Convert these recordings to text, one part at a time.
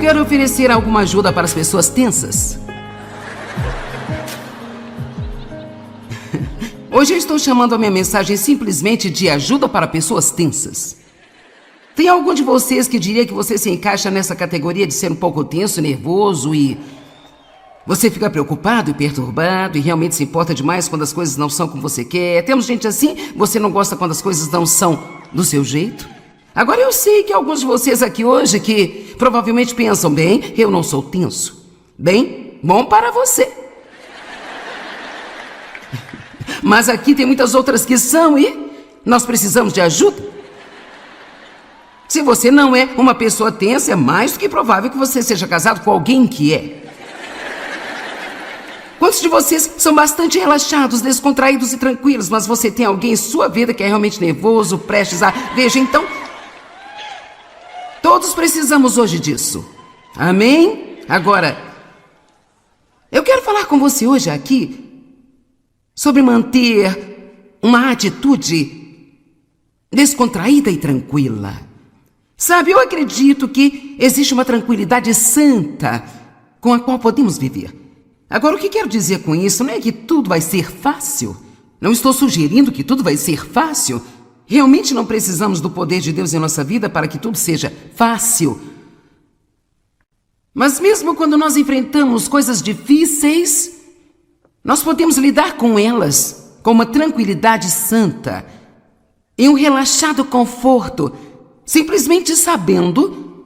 quero oferecer alguma ajuda para as pessoas tensas. Hoje eu estou chamando a minha mensagem simplesmente de ajuda para pessoas tensas. Tem algum de vocês que diria que você se encaixa nessa categoria de ser um pouco tenso, nervoso e... você fica preocupado e perturbado e realmente se importa demais quando as coisas não são como você quer? Temos gente assim? Você não gosta quando as coisas não são do seu jeito? Agora eu sei que alguns de vocês aqui hoje que provavelmente pensam, bem, eu não sou tenso. Bem, bom para você. Mas aqui tem muitas outras que são e nós precisamos de ajuda. Se você não é uma pessoa tensa, é mais do que provável que você seja casado com alguém que é. Quantos de vocês são bastante relaxados, descontraídos e tranquilos, mas você tem alguém em sua vida que é realmente nervoso, prestes a... Veja, então, todos precisamos hoje disso. Amém? Agora, eu quero falar com você hoje aqui sobre manter uma atitude descontraída e tranquila. Sabe, eu acredito que existe uma tranquilidade santa com a qual podemos viver. Agora, o que quero dizer com isso não é que tudo vai ser fácil. Não estou sugerindo que tudo vai ser fácil. Realmente não precisamos do poder de Deus em nossa vida para que tudo seja fácil. Mas mesmo quando nós enfrentamos coisas difíceis, nós podemos lidar com elas com uma tranquilidade santa e um relaxado conforto, simplesmente sabendo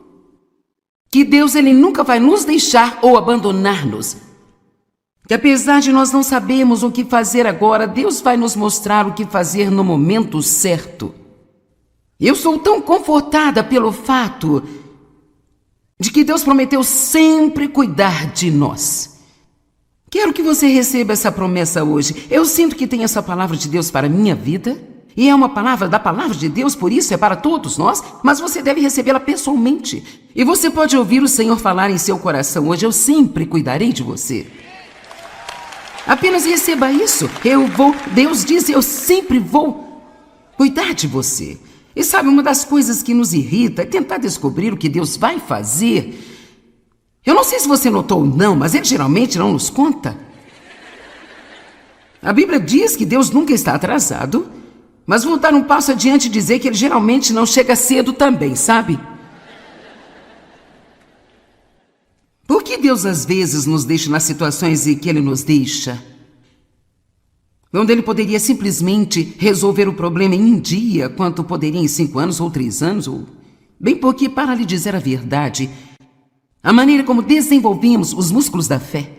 que Deus ele nunca vai nos deixar ou abandonar-nos. Que apesar de nós não sabermos o que fazer agora, Deus vai nos mostrar o que fazer no momento certo. Eu sou tão confortada pelo fato de que Deus prometeu sempre cuidar de nós. Quero que você receba essa promessa hoje. Eu sinto que tem essa palavra de Deus para a minha vida, e é uma palavra da palavra de Deus, por isso é para todos nós, mas você deve recebê-la pessoalmente. E você pode ouvir o Senhor falar em seu coração hoje: eu sempre cuidarei de você. Apenas receba isso. Deus diz, eu sempre vou cuidar de você. E sabe, uma das coisas que nos irrita é tentar descobrir o que Deus vai fazer. Eu não sei se você notou ou não, mas Ele geralmente não nos conta. A Bíblia diz que Deus nunca está atrasado, mas vou dar um passo adiante e dizer que Ele geralmente não chega cedo também, sabe? Por que Deus às vezes nos deixa nas situações em que Ele nos deixa? Onde Ele poderia simplesmente resolver o problema em um dia, quanto poderia em 5 anos ou 3 anos, ou... Bem, porque, para lhe dizer a verdade, a maneira como desenvolvemos os músculos da fé,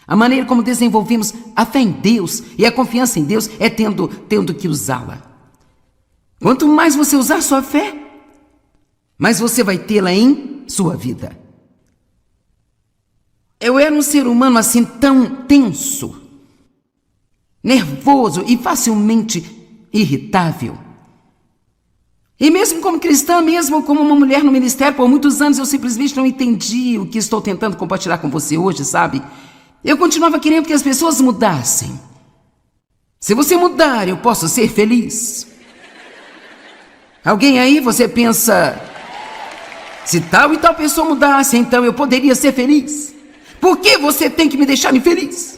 a maneira como desenvolvemos a fé em Deus e a confiança em Deus é tendo que usá-la. Quanto mais você usar sua fé, mais você vai tê-la em sua vida. Eu era um ser humano assim tão tenso, nervoso e facilmente irritável. E mesmo como cristã, mesmo como uma mulher no ministério, por muitos anos eu simplesmente não entendi o que estou tentando compartilhar com você hoje, sabe? Eu continuava querendo que as pessoas mudassem. Se você mudar, eu posso ser feliz. Alguém aí, você pensa, se tal e tal pessoa mudasse, então eu poderia ser feliz. Por que você tem que me deixar infeliz?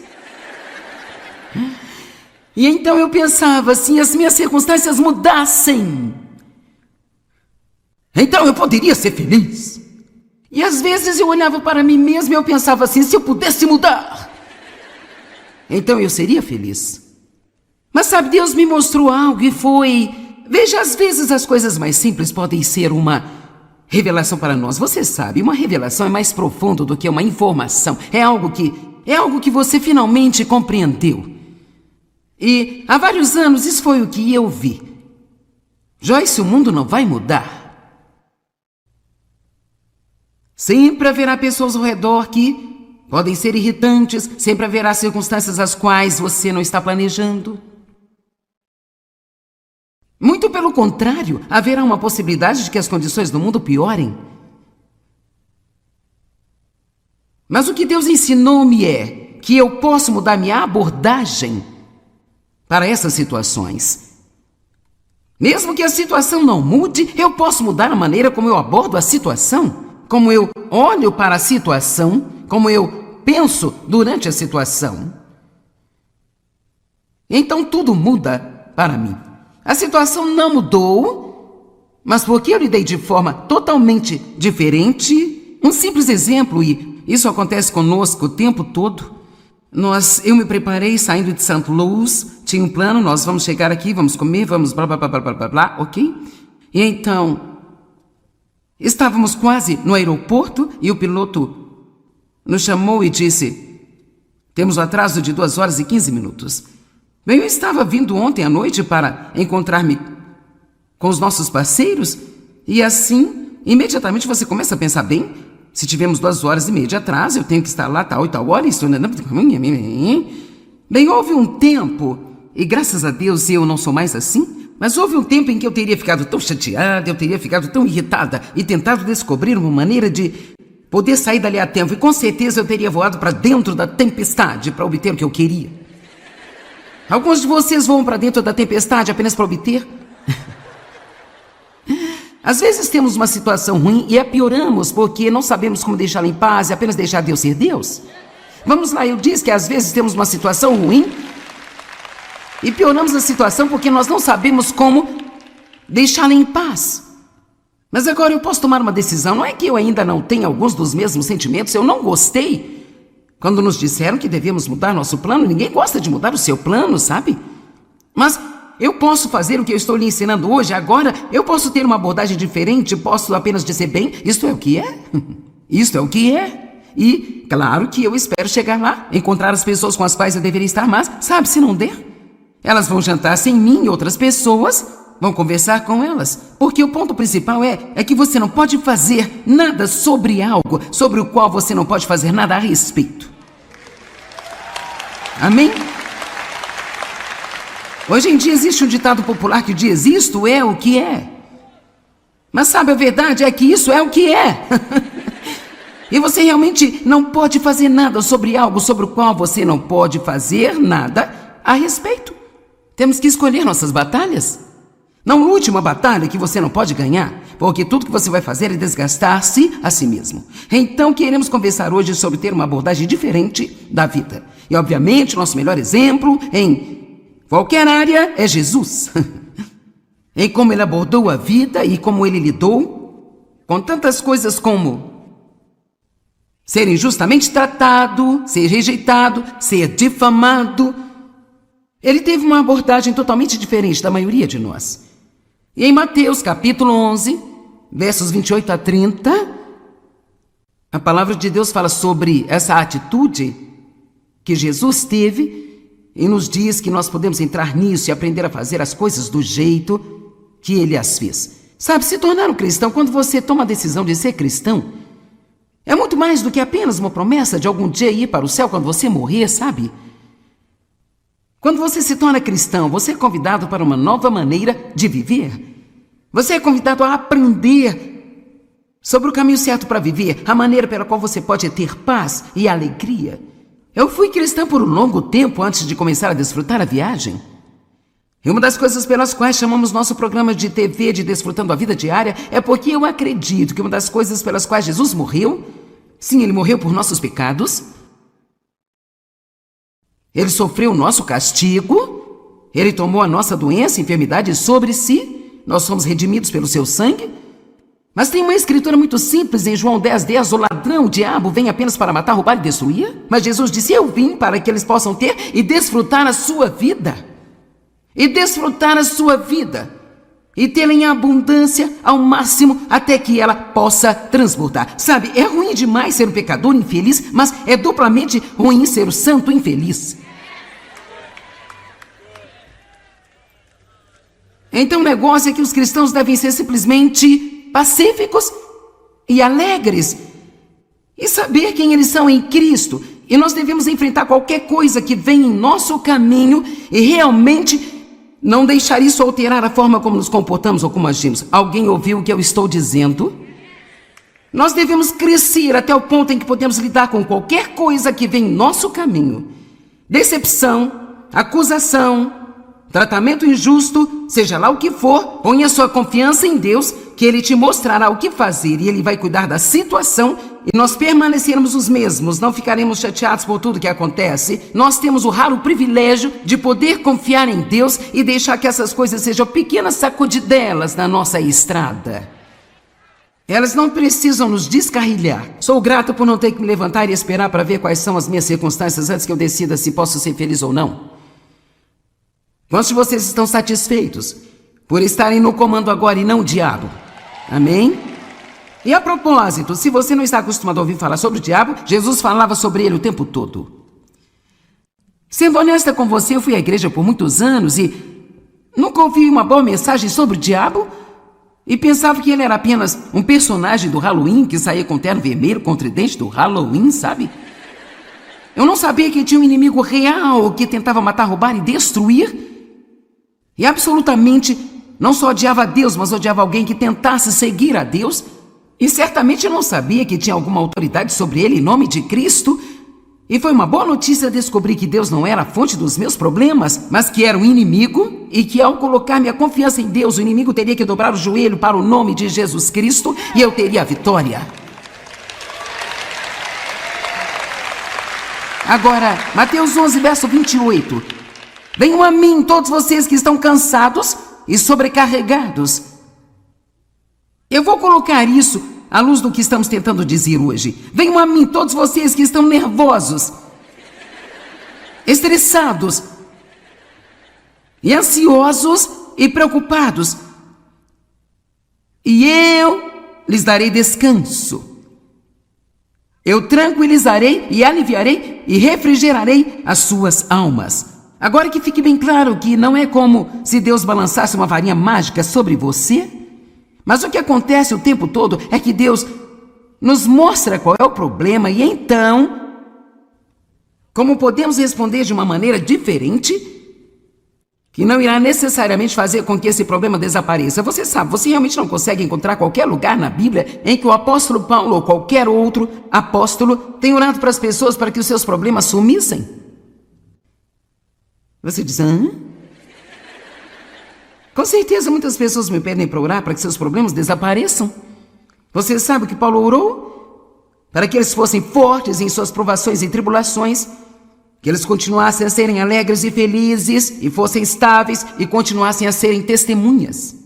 E então eu pensava, se as minhas circunstâncias mudassem, então eu poderia ser feliz. E às vezes eu olhava para mim mesmo e eu pensava assim, se eu pudesse mudar, então eu seria feliz. Mas sabe, Deus me mostrou algo e foi... Veja, às vezes as coisas mais simples podem ser uma revelação para nós. Você sabe, uma revelação é mais profundo do que uma informação. É algo que você finalmente compreendeu. E há vários anos isso foi o que eu vi. Joyce, o mundo não vai mudar. Sempre haverá pessoas ao redor que podem ser irritantes, sempre haverá circunstâncias as quais você não está planejando. Muito pelo contrário, haverá uma possibilidade de que as condições do mundo piorem. Mas o que Deus ensinou-me é que eu posso mudar minha abordagem para essas situações. Mesmo que a situação não mude, eu posso mudar a maneira como eu abordo a situação. como eu olho para a situação, como eu penso durante a situação. Então tudo muda para mim. A situação não mudou, mas porque eu lidei de forma totalmente diferente. Um simples exemplo, e isso acontece conosco o tempo todo. Eu me preparei saindo de St. Louis, tinha um plano, nós vamos chegar aqui, vamos comer, vamos blá, blá, blá, blá, blá, blá, ok? E então, estávamos quase no aeroporto e o piloto nos chamou e disse: temos um atraso de 2 horas e 15 minutos. Bem, eu estava vindo ontem à noite para encontrar-me com os nossos parceiros e assim, imediatamente você começa a pensar, bem, se tivemos 2 horas e meia de atraso, eu tenho que estar lá tal e tal hora, isso... Bem, houve um tempo, e graças a Deus eu não sou mais assim, mas houve um tempo em que eu teria ficado tão chateada, eu teria ficado tão irritada e tentado descobrir uma maneira de poder sair dali a tempo, e com certeza eu teria voado para dentro da tempestade para obter o que eu queria. Alguns de vocês voam para dentro da tempestade apenas para obter? Às vezes temos uma situação ruim e a pioramos porque não sabemos como deixá-la em paz e apenas deixar Deus ser Deus. Vamos lá, eu disse que às vezes temos uma situação ruim e pioramos a situação porque nós não sabemos como deixá-la em paz. Mas agora eu posso tomar uma decisão. Não é que eu ainda não tenha alguns dos mesmos sentimentos. Eu não gostei quando nos disseram que devíamos mudar nosso plano. Ninguém gosta de mudar o seu plano, sabe? Mas eu posso fazer o que eu estou lhe ensinando hoje. Agora eu posso ter uma abordagem diferente. Posso apenas dizer, bem, isto é o que é. Isto é o que é. E claro que eu espero chegar lá, encontrar as pessoas com as quais eu deveria estar, mas sabe, se não der, elas vão jantar sem mim e outras pessoas vão conversar com elas. Porque o ponto principal é que você não pode fazer nada sobre algo sobre o qual você não pode fazer nada a respeito. Amém? Hoje em dia existe um ditado popular que diz: isto é o que é. Mas sabe, a verdade é que isso é o que é. E você realmente não pode fazer nada sobre algo sobre o qual você não pode fazer nada a respeito. Temos que escolher nossas batalhas. Não lute uma batalha que você não pode ganhar, porque tudo que você vai fazer é desgastar-se a si mesmo. Então queremos conversar hoje sobre ter uma abordagem diferente da vida. E obviamente nosso melhor exemplo em qualquer área é Jesus. Em como ele abordou a vida e como ele lidou com tantas coisas como ser injustamente tratado, ser rejeitado, ser difamado. Ele teve uma abordagem totalmente diferente da maioria de nós. E em Mateus capítulo 11, versos 28 a 30, a palavra de Deus fala sobre essa atitude que Jesus teve e nos diz que nós podemos entrar nisso e aprender a fazer as coisas do jeito que ele as fez. Sabe, se tornar um cristão, quando você toma a decisão de ser cristão, é muito mais do que apenas uma promessa de algum dia ir para o céu quando você morrer, sabe? Quando você se torna cristão, você é convidado para uma nova maneira de viver. Você é convidado a aprender sobre o caminho certo para viver, a maneira pela qual você pode ter paz e alegria. Eu fui cristã por um longo tempo antes de começar a desfrutar a viagem. E uma das coisas pelas quais chamamos nosso programa de TV de Desfrutando a Vida Diária é porque eu acredito que uma das coisas pelas quais Jesus morreu, sim, ele morreu por nossos pecados, ele sofreu o nosso castigo, ele tomou a nossa doença e enfermidade sobre si, nós somos redimidos pelo seu sangue. Mas tem uma escritura muito simples em João 10:10, o ladrão, o diabo, vem apenas para matar, roubar e destruir. Mas Jesus disse, eu vim para que eles possam ter e desfrutar a sua vida. E desfrutar a sua vida. E tê-la em abundância ao máximo até que ela possa transbordar. Sabe, é ruim demais ser um pecador infeliz, mas é duplamente ruim ser o santo infeliz. Então o negócio é que os cristãos devem ser simplesmente pacíficos e alegres. E saber quem eles são em Cristo. E nós devemos enfrentar qualquer coisa que vem em nosso caminho e realmente não deixar isso alterar a forma como nos comportamos ou como agimos. Alguém ouviu o que eu estou dizendo? Nós devemos crescer até o ponto em que podemos lidar com qualquer coisa que vem em nosso caminho. Decepção, acusação, tratamento injusto, seja lá o que for, ponha sua confiança em Deus, que Ele te mostrará o que fazer e Ele vai cuidar da situação e nós permanecermos os mesmos, não ficaremos chateados por tudo que acontece, nós temos o raro privilégio de poder confiar em Deus e deixar que essas coisas sejam pequenas sacudidelas na nossa estrada. Elas não precisam nos descarrilhar. Sou grato por não ter que me levantar e esperar para ver quais são as minhas circunstâncias antes que eu decida se posso ser feliz ou não. Quantos de vocês estão satisfeitos por estarem no comando agora e não o diabo? Amém? E a propósito, se você não está acostumado a ouvir falar sobre o diabo, Jesus falava sobre ele o tempo todo. Sendo honesta com você, eu fui à igreja por muitos anos e nunca ouvi uma boa mensagem sobre o diabo e pensava que ele era apenas um personagem do Halloween que saía com terno vermelho com tridente do Halloween, sabe? Eu não sabia que tinha um inimigo real que tentava matar, roubar e destruir. E absolutamente não só odiava a Deus, mas odiava alguém que tentasse seguir a Deus. E certamente não sabia que tinha alguma autoridade sobre ele em nome de Cristo. E foi uma boa notícia descobrir que Deus não era a fonte dos meus problemas, mas que era um inimigo e que ao colocar minha confiança em Deus, o inimigo teria que dobrar o joelho para o nome de Jesus Cristo e eu teria a vitória. Agora, Mateus 11, verso 28. Venham a mim todos vocês que estão cansados e sobrecarregados. Eu vou colocar isso à luz do que estamos tentando dizer hoje. Venham a mim todos vocês que estão nervosos, estressados, e ansiosos e preocupados. E eu lhes darei descanso. Eu tranquilizarei e aliviarei e refrigerarei as suas almas. Agora que fique bem claro que não é como se Deus balançasse uma varinha mágica sobre você, mas o que acontece o tempo todo é que Deus nos mostra qual é o problema e então, como podemos responder de uma maneira diferente, que não irá necessariamente fazer com que esse problema desapareça. Você sabe, você realmente não consegue encontrar qualquer lugar na Bíblia em que o apóstolo Paulo ou qualquer outro apóstolo tenha orado para as pessoas para que os seus problemas sumissem. Você diz, hã? Com certeza muitas pessoas me pedem para orar para que seus problemas desapareçam. Você sabe que Paulo orou? Para que eles fossem fortes em suas provações e tribulações, que eles continuassem a serem alegres e felizes, e fossem estáveis e continuassem a serem testemunhas.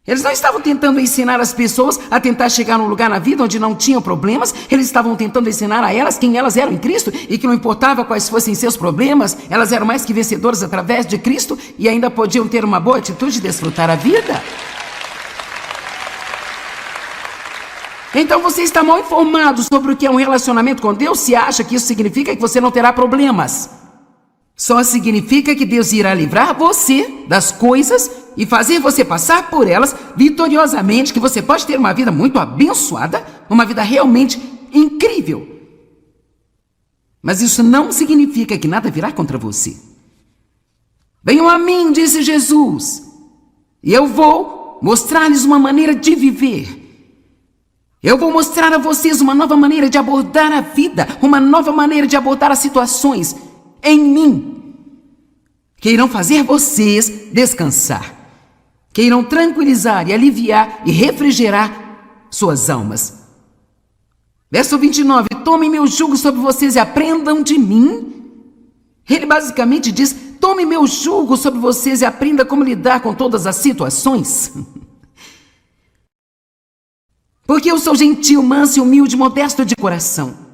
Eles não estavam tentando ensinar as pessoas a tentar chegar num lugar na vida onde não tinham problemas, eles estavam tentando ensinar a elas quem elas eram em Cristo e que não importava quais fossem seus problemas, elas eram mais que vencedoras através de Cristo e ainda podiam ter uma boa atitude e desfrutar a vida. Então você está mal informado sobre o que é um relacionamento com Deus se acha que isso significa que você não terá problemas. Só significa que Deus irá livrar você das coisas e fazer você passar por elas vitoriosamente, que você pode ter uma vida muito abençoada, uma vida realmente incrível. Mas isso não significa que nada virá contra você. Venham a mim, disse Jesus, e eu vou mostrar-lhes uma maneira de viver. Eu vou mostrar a vocês uma nova maneira de abordar a vida, uma nova maneira de abordar as situações em mim, que irão fazer vocês descansar, que irão tranquilizar e aliviar e refrigerar suas almas. Verso 29, tomem meu jugo sobre vocês e aprendam de mim. Ele basicamente diz, tome meu jugo sobre vocês e aprenda como lidar com todas as situações. Porque eu sou gentil, manso e humilde, modesto de coração.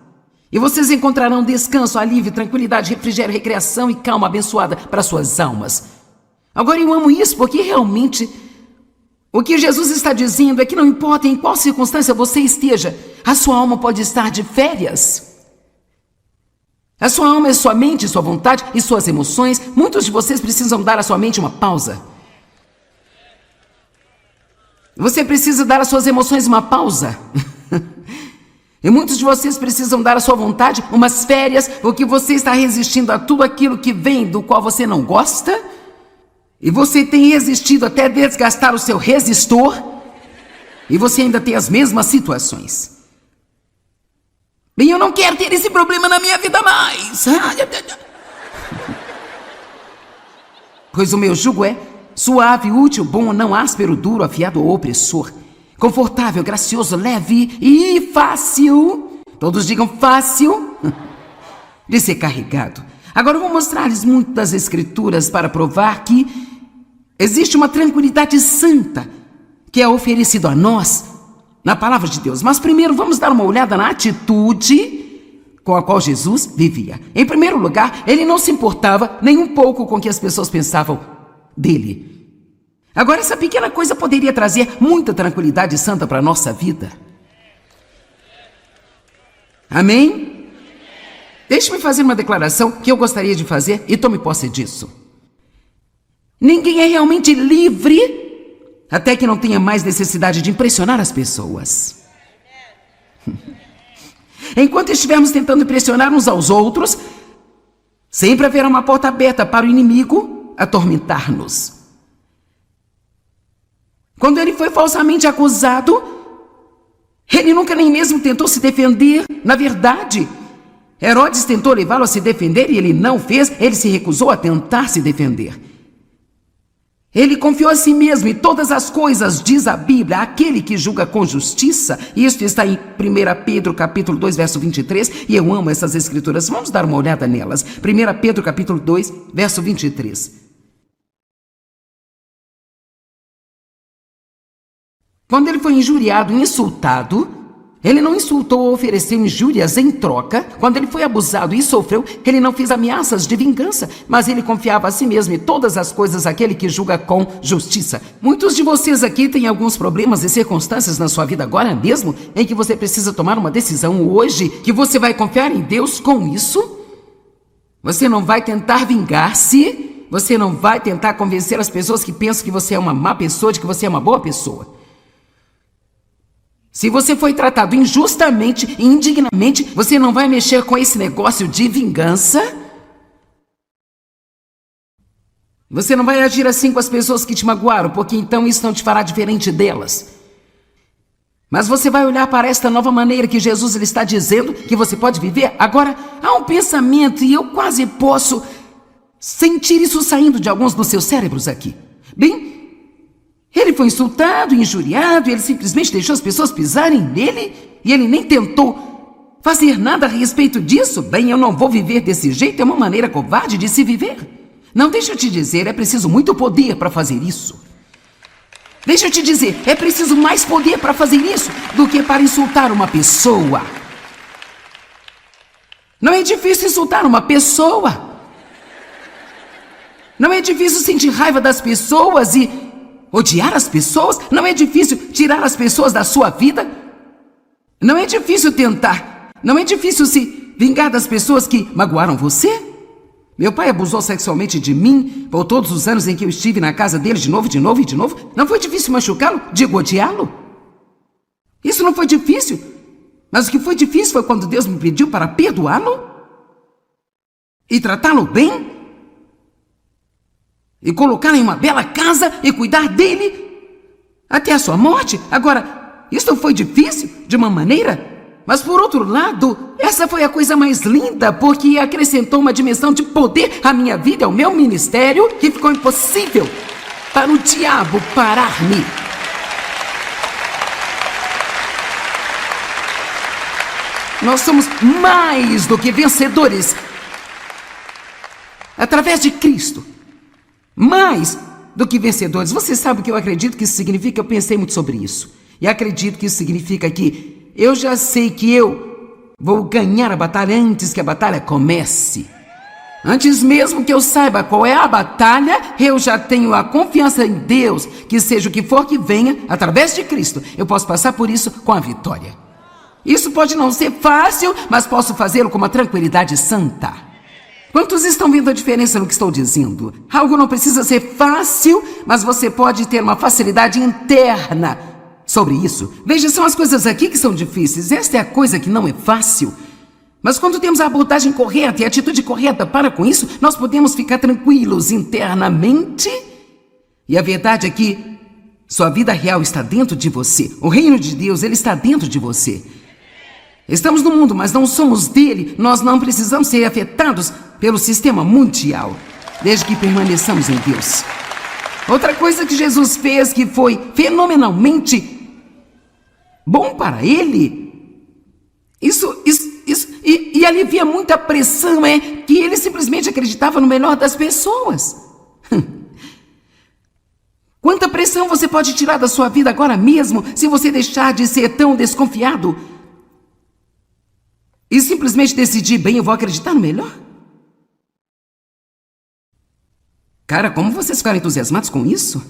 E vocês encontrarão descanso, alívio, tranquilidade, refrigério, recreação e calma abençoada para suas almas. Agora eu amo isso porque realmente o que Jesus está dizendo é que não importa em qual circunstância você esteja, a sua alma pode estar de férias. A sua alma é sua mente, sua vontade e suas emoções. Muitos de vocês precisam dar à sua mente uma pausa. Você precisa dar às suas emoções uma pausa. E muitos de vocês precisam dar à sua vontade umas férias, porque você está resistindo a tudo aquilo que vem do qual você não gosta. E você tem resistido até desgastar o seu resistor. E você ainda tem as mesmas situações. Bem, eu não quero ter esse problema na minha vida mais. Pois o meu jugo é suave, útil, bom, não áspero, duro, afiado ou opressor. confortável, gracioso, leve e fácil. Todos digam fácil de ser carregado. Agora eu vou mostrar-lhes muito das Escrituras para provar que existe uma tranquilidade santa que é oferecida a nós na palavra de Deus. Mas primeiro vamos dar uma olhada na atitude com a qual Jesus vivia. Em primeiro lugar, ele não se importava nem um pouco com o que as pessoas pensavam dele. Agora, essa pequena coisa poderia trazer muita tranquilidade santa para a nossa vida. Amém? Deixe-me fazer uma declaração que eu gostaria de fazer e tome posse disso. Ninguém é realmente livre até que não tenha mais necessidade de impressionar as pessoas. Enquanto estivermos tentando impressionar uns aos outros, sempre haverá uma porta aberta para o inimigo atormentar-nos. Quando ele foi falsamente acusado, ele nunca nem mesmo tentou se defender. Na verdade, Herodes tentou levá-lo a se defender e ele não fez, ele se recusou a tentar se defender. Ele confiou a si mesmo em todas as coisas, diz a Bíblia, aquele que julga com justiça. E isso está em 1 Pedro capítulo 2, verso 23, e eu amo essas escrituras. Vamos dar uma olhada nelas. 1 Pedro capítulo 2, verso 23. Quando ele foi injuriado e insultado, ele não insultou ou ofereceu injúrias em troca. Quando ele foi abusado e sofreu, ele não fez ameaças de vingança, mas ele confiava a si mesmo em todas as coisas àquele que julga com justiça. Muitos de vocês aqui têm alguns problemas e circunstâncias na sua vida agora mesmo, em que você precisa tomar uma decisão hoje, que você vai confiar em Deus com isso. Você não vai tentar vingar-se, você não vai tentar convencer as pessoas que pensam que você é uma má pessoa, de que você é uma boa pessoa. Se você foi tratado injustamente e indignamente, você não vai mexer com esse negócio de vingança. Você não vai agir assim com as pessoas que te magoaram, porque então isso não te fará diferente delas. Mas você vai olhar para esta nova maneira que Jesus ele está dizendo que você pode viver. Agora, há um pensamento e eu quase posso sentir isso saindo de alguns dos seus cérebros aqui. Bem, ele foi insultado, injuriado, e ele simplesmente deixou as pessoas pisarem nele e ele nem tentou fazer nada a respeito disso. Bem, eu não vou viver desse jeito, é uma maneira covarde de se viver. Não, deixa eu te dizer, é preciso muito poder para fazer isso. Deixa eu te dizer, é preciso mais poder para fazer isso do que para insultar uma pessoa. Não é difícil insultar uma pessoa. Não é difícil sentir raiva das pessoas e odiar as pessoas. Não é difícil tirar as pessoas da sua vida. Não é difícil tentar. Não é difícil se vingar das pessoas que magoaram você. Meu pai abusou sexualmente de mim por todos os anos em que eu estive na casa dele de novo. Não foi difícil machucá-lo? Digo, odiá-lo? Isso não foi difícil. Mas o que foi difícil foi quando Deus me pediu para perdoá-lo e tratá-lo bem e colocá-lo em uma bela casa e cuidar dele até a sua morte. Agora, isso foi difícil de uma maneira, mas por outro lado, essa foi a coisa mais linda, porque acrescentou uma dimensão de poder à minha vida, ao meu ministério, que ficou impossível para o diabo parar-me. Nós somos mais do que vencedores através de Cristo. Mais do que vencedores. Você sabe o que eu acredito que isso significa? Eu pensei muito sobre isso. E acredito que isso significa que eu já sei que eu vou ganhar a batalha antes que a batalha comece. Antes mesmo que eu saiba qual é a batalha, eu já tenho a confiança em Deus, que seja o que for que venha, através de Cristo, eu posso passar por isso com a vitória. Isso pode não ser fácil, mas posso fazê-lo com uma tranquilidade santa. Quantos estão vendo a diferença no que estou dizendo? Algo não precisa ser fácil, mas você pode ter uma facilidade interna sobre isso. Veja, são as coisas aqui que são difíceis. Esta é a coisa que não é fácil. Mas quando temos a abordagem correta e a atitude correta para com isso, nós podemos ficar tranquilos internamente. E a verdade é que sua vida real está dentro de você. O reino de Deus, ele está dentro de você. Estamos no mundo, mas não somos dele. Nós não precisamos ser afetados pelo sistema mundial, desde que permaneçamos em Deus. Outra coisa que Jesus fez que foi fenomenalmente bom para ele. E alivia muita pressão, que ele simplesmente acreditava no melhor das pessoas. Quanta pressão você pode tirar da sua vida agora mesmo se você deixar de ser tão desconfiado e simplesmente decidir, bem, eu vou acreditar no melhor? Cara, como vocês ficaram entusiasmados com isso?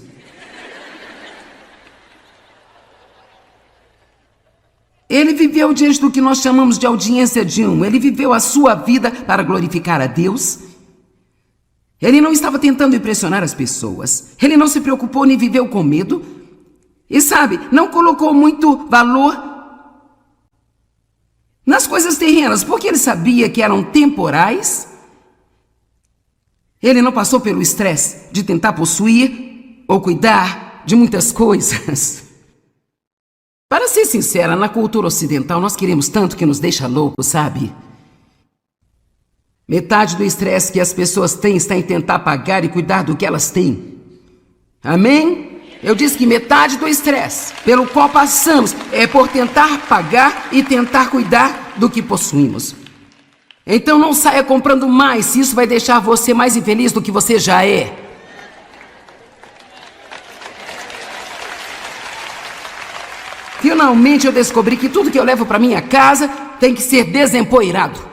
Ele viveu diante do que nós chamamos de audiência de um. Ele viveu a sua vida para glorificar a Deus. Ele não estava tentando impressionar as pessoas. Ele não se preocupou nem viveu com medo. E sabe, não colocou muito valor nas coisas terrenas, porque ele sabia que eram temporais. Ele não passou pelo estresse de tentar possuir ou cuidar de muitas coisas. Para ser sincera, na cultura ocidental nós queremos tanto que nos deixa louco, sabe? Metade do estresse que as pessoas têm está em tentar pagar e cuidar do que elas têm. Amém? Eu disse que metade do estresse pelo qual passamos é por tentar pagar e tentar cuidar do que possuímos. Então não saia comprando mais, se isso vai deixar você mais infeliz do que você já é. Finalmente eu descobri que tudo que eu levo para minha casa tem que ser desempoeirado.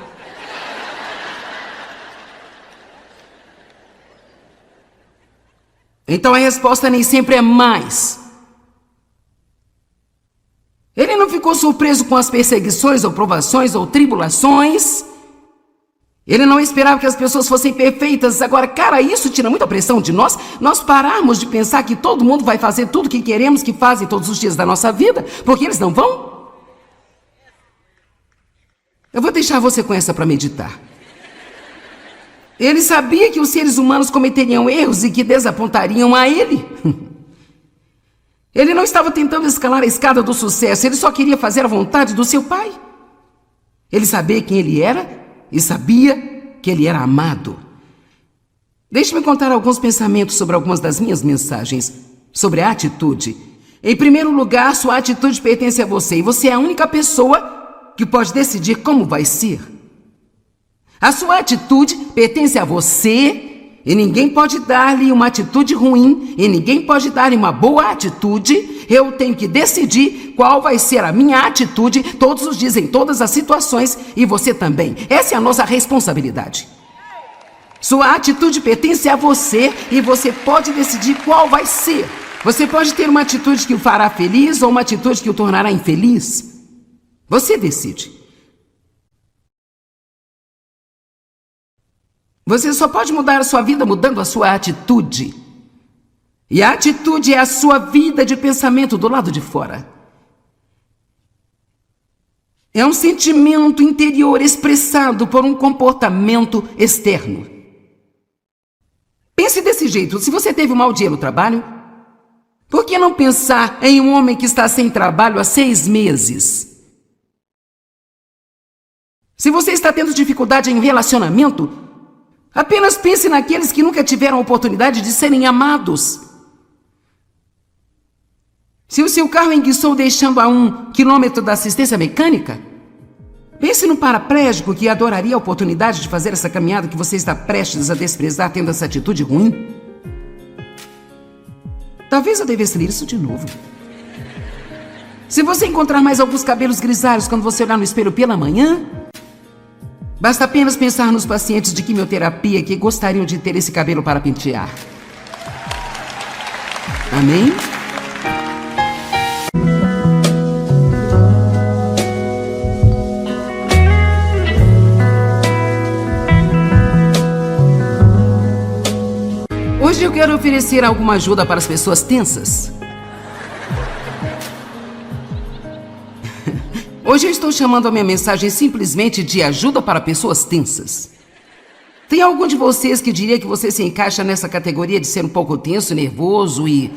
Então a resposta nem sempre é mais. Ele não ficou surpreso com as perseguições ou provações ou tribulações. Ele não esperava que as pessoas fossem perfeitas. Agora, cara, isso tira muita pressão de nós. Nós pararmos de pensar que todo mundo vai fazer tudo o que queremos que fazem todos os dias da nossa vida, porque eles não vão. Eu vou deixar você com essa para meditar. Ele sabia que os seres humanos cometeriam erros e que desapontariam a ele. Ele não estava tentando escalar a escada do sucesso, ele só queria fazer a vontade do seu pai. Ele sabia quem ele era e sabia que ele era amado. Deixe-me contar alguns pensamentos sobre algumas das minhas mensagens, sobre a atitude. Em primeiro lugar, sua atitude pertence a você, e você é a única pessoa que pode decidir como vai ser. A sua atitude pertence a você, e ninguém pode dar-lhe uma atitude ruim, e ninguém pode dar-lhe uma boa atitude. Eu tenho que decidir qual vai ser a minha atitude todos os dias, em todas as situações, e você também. Essa é a nossa responsabilidade. Sua atitude pertence a você, e você pode decidir qual vai ser. Você pode ter uma atitude que o fará feliz ou uma atitude que o tornará infeliz. Você decide. Você só pode mudar a sua vida mudando a sua atitude. E a atitude é a sua vida de pensamento do lado de fora. É um sentimento interior expressado por um comportamento externo. Pense desse jeito: se você teve um mau dia no trabalho, por que não pensar em um homem que está sem trabalho há 6 meses? Se você está tendo dificuldade em um relacionamento, apenas pense naqueles que nunca tiveram a oportunidade de serem amados. Se o seu carro enguiçou deixando a 1 quilômetro da assistência mecânica, pense no paraplégico que adoraria a oportunidade de fazer essa caminhada que você está prestes a desprezar tendo essa atitude ruim. Talvez eu devesse ler isso de novo. Se você encontrar mais alguns cabelos grisalhos quando você olhar no espelho pela manhã, basta apenas pensar nos pacientes de quimioterapia que gostariam de ter esse cabelo para pentear. Amém? Hoje eu quero oferecer alguma ajuda para as pessoas tensas. Hoje eu estou chamando a minha mensagem simplesmente de ajuda para pessoas tensas. Tem algum de vocês que diria que você se encaixa nessa categoria de ser um pouco tenso, nervoso e...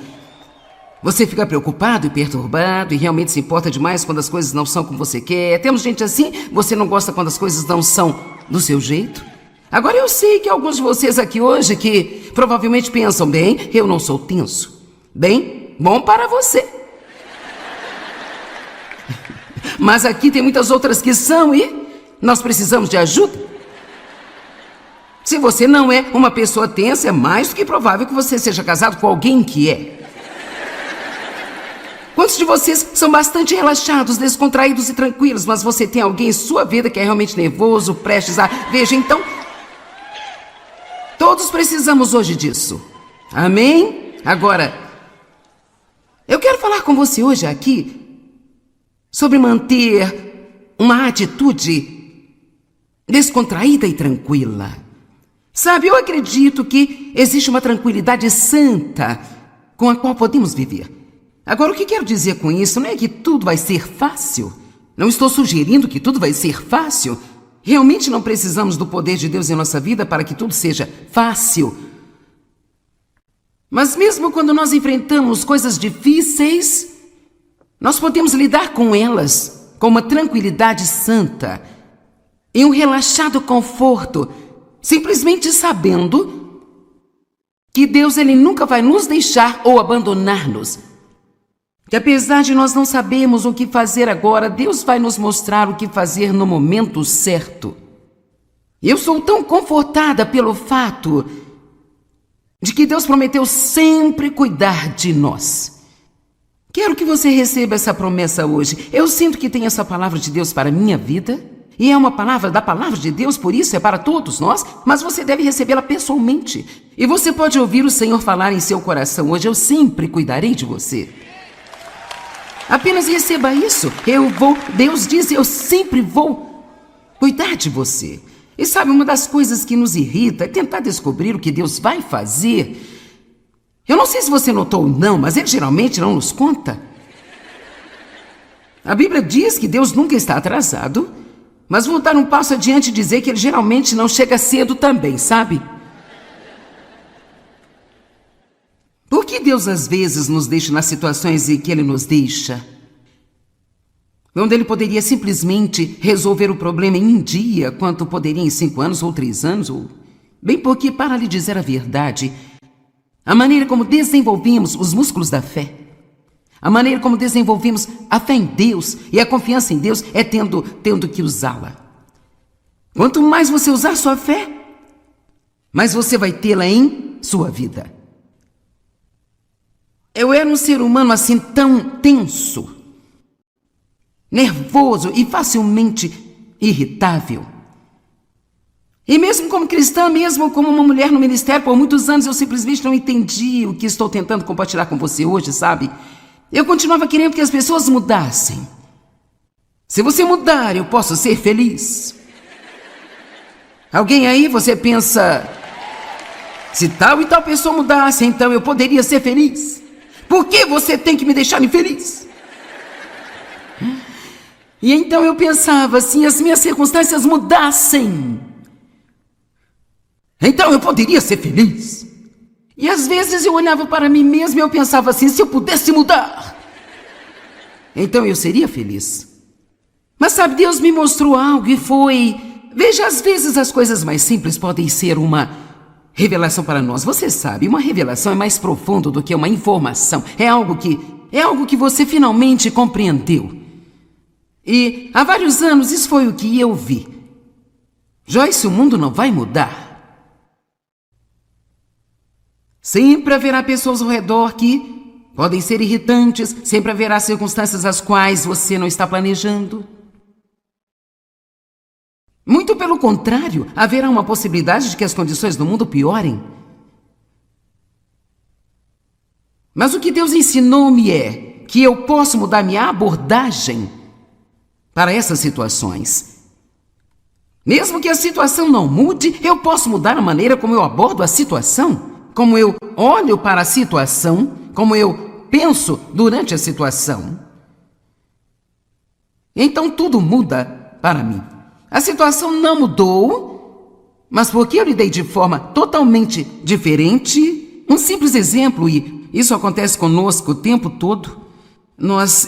você fica preocupado e perturbado e realmente se importa demais quando as coisas não são como você quer? Temos gente assim? Você não gosta quando as coisas não são do seu jeito? Agora eu sei que alguns de vocês aqui hoje que provavelmente pensam, bem, eu não sou tenso. Bem, bom para você. Mas aqui tem muitas outras que são e nós precisamos de ajuda. Se você não é uma pessoa tensa, é mais do que provável que você seja casado com alguém que é. Quantos de vocês são bastante relaxados, descontraídos e tranquilos, mas você tem alguém em sua vida que é realmente nervoso, prestes a... Veja, então, todos precisamos hoje disso. Amém? Agora, eu quero falar com você hoje aqui sobre manter uma atitude descontraída e tranquila. Sabe, eu acredito que existe uma tranquilidade santa com a qual podemos viver. Agora, o que quero dizer com isso não é que tudo vai ser fácil. Não estou sugerindo que tudo vai ser fácil. Realmente não precisamos do poder de Deus em nossa vida para que tudo seja fácil. Mas mesmo quando nós enfrentamos coisas difíceis, nós podemos lidar com elas com uma tranquilidade santa e um relaxado conforto, simplesmente sabendo que Deus ele nunca vai nos deixar ou abandonar-nos. Que apesar de nós não sabermos o que fazer agora, Deus vai nos mostrar o que fazer no momento certo. Eu sou tão confortada pelo fato de que Deus prometeu sempre cuidar de nós. Quero que você receba essa promessa hoje. Eu sinto que tem essa palavra de Deus para a minha vida. E é uma palavra da palavra de Deus, por isso é para todos nós, mas você deve recebê-la pessoalmente. E você pode ouvir o Senhor falar em seu coração hoje: eu sempre cuidarei de você. Apenas receba isso. Deus diz, eu sempre vou cuidar de você. E sabe, uma das coisas que nos irrita é tentar descobrir o que Deus vai fazer. Eu não sei se você notou ou não, mas Ele geralmente não nos conta. A Bíblia diz que Deus nunca está atrasado, mas vou dar um passo adiante e dizer que Ele geralmente não chega cedo também, sabe? Por que Deus às vezes nos deixa nas situações em que Ele nos deixa? Onde Ele poderia simplesmente resolver o problema em um dia, quanto poderia em 5 anos ou 3 anos, ou bem porque, para lhe dizer a verdade, a maneira como desenvolvemos os músculos da fé, a maneira como desenvolvemos a fé em Deus e a confiança em Deus é tendo que usá-la. Quanto mais você usar sua fé, mais você vai tê-la em sua vida. Eu era um ser humano assim tão tenso, nervoso e facilmente irritável. E mesmo como cristã, mesmo como uma mulher no ministério, por muitos anos eu simplesmente não entendi o que estou tentando compartilhar com você hoje, sabe? Eu continuava querendo que as pessoas mudassem. Se você mudar, eu posso ser feliz. Alguém aí, você pensa, se tal e tal pessoa mudasse, então eu poderia ser feliz. Por que você tem que me deixar infeliz? E então eu pensava, se as minhas circunstâncias mudassem, então eu poderia ser feliz. E às vezes eu olhava para mim mesmo e eu pensava assim, se eu pudesse mudar, então eu seria feliz. Mas sabe, Deus me mostrou algo e foi... Veja, às vezes as coisas mais simples podem ser uma revelação para nós. Você sabe, uma revelação é mais profundo do que uma informação. É algo que você finalmente compreendeu. E há vários anos isso foi o que eu vi. Joyce, o mundo não vai mudar. Sempre haverá pessoas ao redor que podem ser irritantes, sempre haverá circunstâncias as quais você não está planejando. Muito pelo contrário, haverá uma possibilidade de que as condições do mundo piorem. Mas o que Deus ensinou-me é que eu posso mudar minha abordagem para essas situações. Mesmo que a situação não mude, eu posso mudar a maneira como eu abordo a situação, como eu olho para a situação, como eu penso durante a situação. Então tudo muda para mim. A situação não mudou, mas porque eu lidei de forma totalmente diferente. Um simples exemplo, e isso acontece conosco o tempo todo.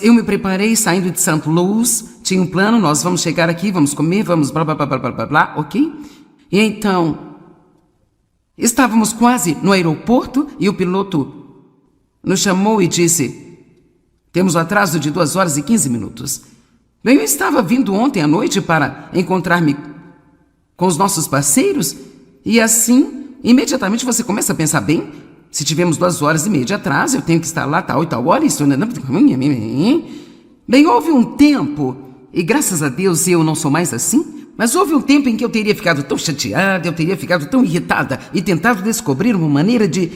Eu me preparei saindo de St. Louis, tinha um plano, nós vamos chegar aqui, vamos comer, vamos blá, blá, blá, blá, blá, blá, ok? E então, estávamos quase no aeroporto e o piloto nos chamou e disse, temos um atraso de 2 horas e 15 minutos. Bem, eu estava vindo ontem à noite para encontrar-me com os nossos parceiros e assim, imediatamente você começa a pensar, bem, se tivemos 2h30 de atraso, eu tenho que estar lá tal e tal hora, isso... Bem, houve um tempo, e graças a Deus eu não sou mais assim, mas houve um tempo em que eu teria ficado tão chateada, eu teria ficado tão irritada e tentado descobrir uma maneira de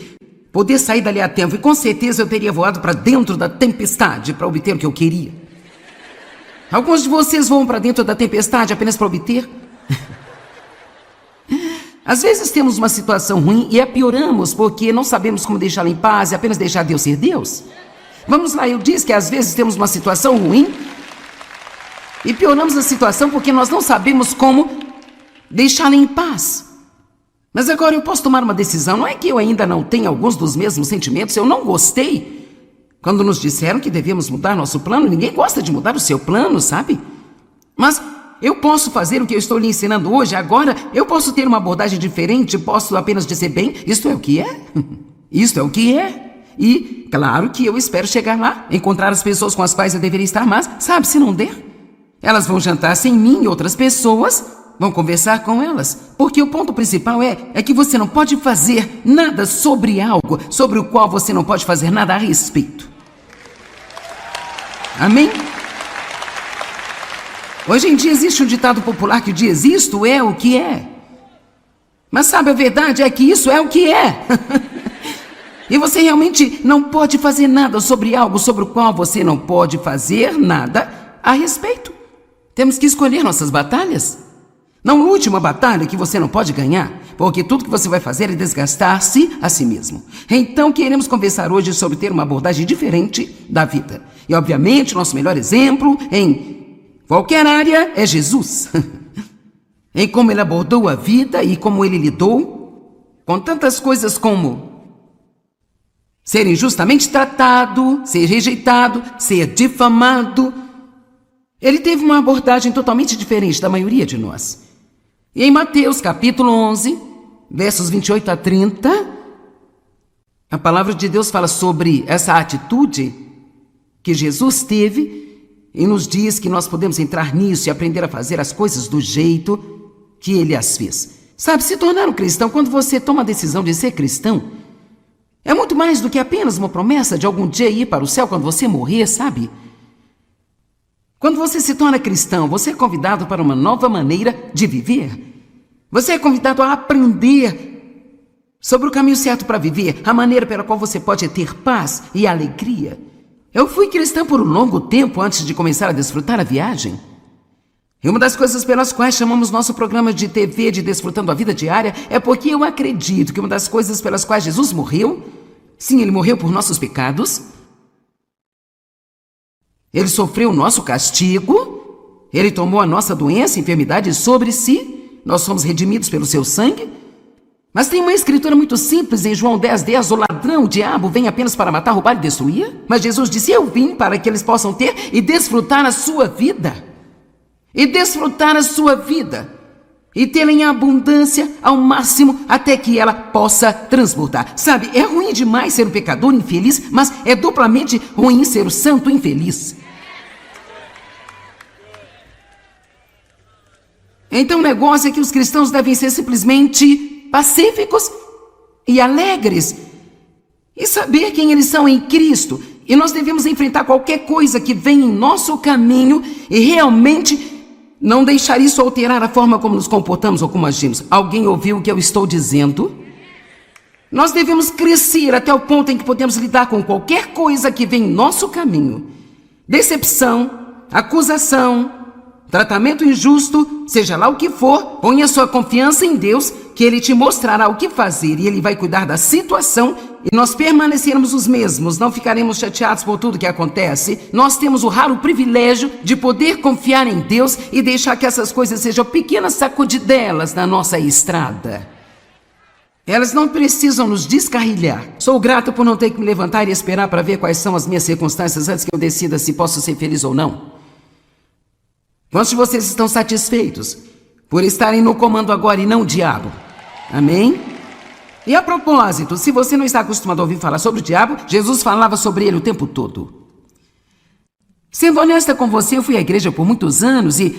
poder sair dali a tempo, e com certeza eu teria voado para dentro da tempestade para obter o que eu queria. Alguns de vocês voam para dentro da tempestade apenas para obter. Às vezes temos uma situação ruim e a pioramos porque não sabemos como deixá-la em paz e apenas deixar Deus ser Deus. Vamos lá, eu disse que às vezes temos uma situação ruim e pioramos a situação porque nós não sabemos como deixá-la em paz. Mas agora eu posso tomar uma decisão. Não é que eu ainda não tenha alguns dos mesmos sentimentos. Eu não gostei quando nos disseram que devíamos mudar nosso plano. Ninguém gosta de mudar o seu plano, sabe? Mas eu posso fazer o que eu estou lhe ensinando hoje. Agora eu posso ter uma abordagem diferente. Posso apenas dizer, bem, isto é o que é. Isto é o que é. E claro que eu espero chegar lá, encontrar as pessoas com as quais eu deveria estar. Mas, sabe, se não der, elas vão jantar sem mim e outras pessoas vão conversar com elas. Porque o ponto principal é que você não pode fazer nada sobre algo sobre o qual você não pode fazer nada a respeito. Amém? Hoje em dia existe um ditado popular que diz, isto é o que é. Mas sabe, a verdade é que isso é o que é. E você realmente não pode fazer nada sobre algo sobre o qual você não pode fazer nada a respeito. Temos que escolher nossas batalhas. Não lute uma batalha que você não pode ganhar, porque tudo que você vai fazer é desgastar-se a si mesmo. Então queremos conversar hoje sobre ter uma abordagem diferente da vida. E obviamente nosso melhor exemplo em qualquer área é Jesus. Em como ele abordou a vida e como ele lidou com tantas coisas como ser injustamente tratado, ser rejeitado, ser difamado. Ele teve uma abordagem totalmente diferente da maioria de nós. E em Mateus capítulo 11, versos 28 a 30, a palavra de Deus fala sobre essa atitude que Jesus teve e nos diz que nós podemos entrar nisso e aprender a fazer as coisas do jeito que ele as fez. Sabe, se tornar um cristão, quando você toma a decisão de ser cristão, é muito mais do que apenas uma promessa de algum dia ir para o céu quando você morrer, sabe? Quando você se torna cristão, você é convidado para uma nova maneira de viver. Você é convidado a aprender sobre o caminho certo para viver, a maneira pela qual você pode ter paz e alegria. Eu fui cristão por um longo tempo antes de começar a desfrutar a viagem. E uma das coisas pelas quais chamamos nosso programa de TV de Desfrutando a Vida Diária é porque eu acredito que uma das coisas pelas quais Jesus morreu, sim, ele morreu por nossos pecados, ele sofreu o nosso castigo, ele tomou a nossa doença e enfermidade sobre si, nós somos redimidos pelo seu sangue. Mas tem uma escritura muito simples em João 10:10, o ladrão, o diabo, vem apenas para matar, roubar e destruir. Mas Jesus disse, eu vim para que eles possam ter e desfrutar a sua vida. E desfrutar a sua vida. E tê-la em abundância ao máximo até que ela possa transbordar. Sabe, é ruim demais ser um pecador infeliz, mas é duplamente ruim ser o santo infeliz. Então o negócio é que os cristãos devem ser simplesmente pacíficos e alegres e saber quem eles são em Cristo. E nós devemos enfrentar qualquer coisa que vem em nosso caminho e realmente não deixar isso alterar a forma como nos comportamos ou como agimos. Alguém ouviu o que eu estou dizendo? Nós devemos crescer até o ponto em que podemos lidar com qualquer coisa que vem em nosso caminho. Decepção, acusação, tratamento injusto, seja lá o que for, ponha sua confiança em Deus, que Ele te mostrará o que fazer e Ele vai cuidar da situação e nós permanecermos os mesmos, não ficaremos chateados por tudo que acontece. Nós temos o raro privilégio de poder confiar em Deus e deixar que essas coisas sejam pequenas sacudidelas na nossa estrada. Elas não precisam nos descarrilhar. Sou grato por não ter que me levantar e esperar para ver quais são as minhas circunstâncias antes que eu decida se posso ser feliz ou não. Quantos de vocês estão satisfeitos por estarem no comando agora e não o diabo? Amém? E a propósito, se você não está acostumado a ouvir falar sobre o diabo, Jesus falava sobre ele o tempo todo. Sendo honesta com você, eu fui à igreja por muitos anos e